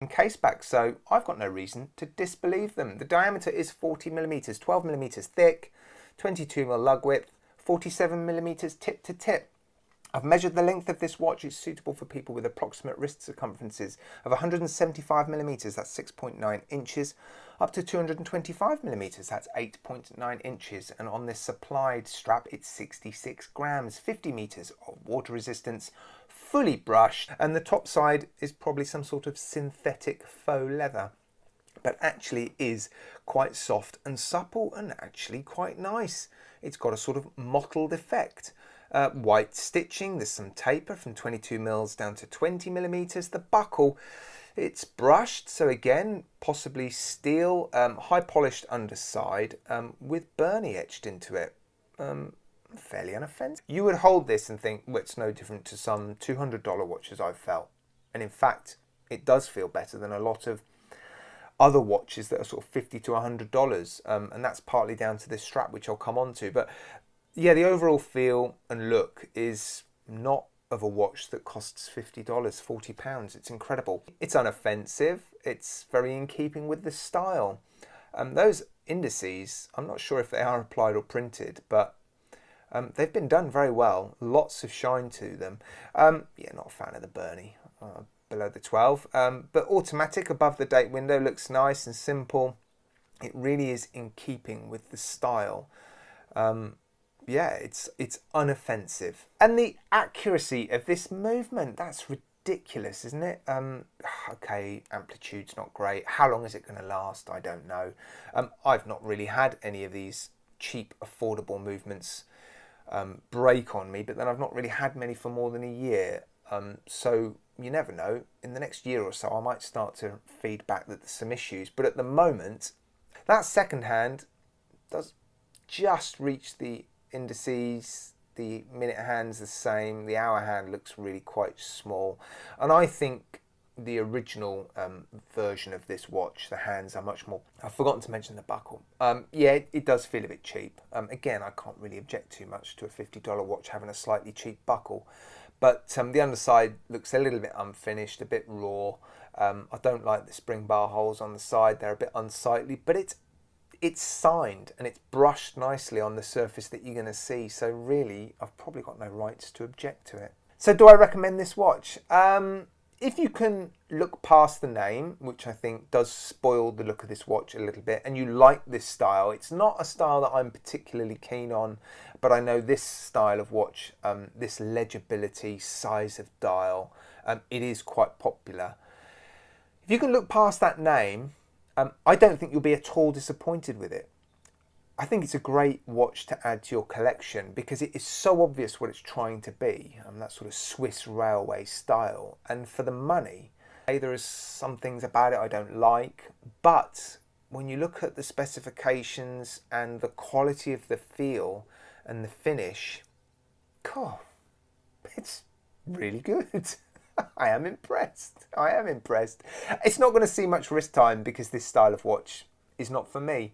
case back, so I've got no reason to disbelieve them. The diameter is 40mm, 12mm thick, 22mm lug width, 47mm tip to tip. I've measured the length of this watch. It's suitable for people with approximate wrist circumferences of 175mm, that's 6.9 inches, up to 225mm, that's 8.9 inches. And on this supplied strap, it's 66 grams, 50 meters of water resistance, fully brushed. And the top side is probably some sort of synthetic faux leather, but actually is quite soft and supple and actually quite nice. It's got a sort of mottled effect. White stitching, there's some taper from 22mm down to 20mm. The buckle, it's brushed, so again, possibly steel, high polished underside with BERNY etched into it. Fairly unoffensive. You would hold this and think, well, it's no different to some $200 watches I've felt. And in fact, it does feel better than a lot of other watches that are sort of $50 to $100. And that's partly down to this strap, which I'll come on to. But yeah, the overall feel and look is not of a watch that costs $50, £40. It's incredible. It's unoffensive. It's very in keeping with the style. Those indices, I'm not sure if they are applied or printed, but they've been done very well. Lots of shine to them. Yeah, not a fan of the BERNY below the 12. But automatic above the date window looks nice and simple. It really is in keeping with the style. Yeah, it's unoffensive. And the accuracy of this movement, that's ridiculous, isn't it? Okay, amplitude's not great. How long is it going to last? I don't know. I've not really had any of these cheap, affordable movements break on me, but then I've not really had many for more than a year. So you never know. In the next year or so, I might start to feed back that there's some issues. But at the moment, that second hand does just reach the indices. The minute hand's the same. The hour hand looks really quite small. And I think the original version of this watch, the hands are much more... I've forgotten to mention the buckle. Yeah, it does feel a bit cheap. Again, I can't really object too much to a $50 watch having a slightly cheap buckle. But the underside looks a little bit unfinished, a bit raw. I don't like the spring bar holes on the side. They're a bit unsightly, but it's signed and it's brushed nicely on the surface that you're going to see. So really, I've probably got no rights to object to it. So do I recommend this watch? If you can look past the name, which I think does spoil the look of this watch a little bit, and you like this style, it's not a style that I'm particularly keen on, but I know this style of watch, this legibility, size of dial, it is quite popular. If you can look past that name, I don't think you'll be at all disappointed with it. I think it's a great watch to add to your collection because it is so obvious what it's trying to be, that sort of Swiss railway style. And for the money, there are some things about it I don't like, but when you look at the specifications and the quality of the feel and the finish, God, it's really good. I am impressed. I am impressed. It's not going to see much wrist time because this style of watch is not for me.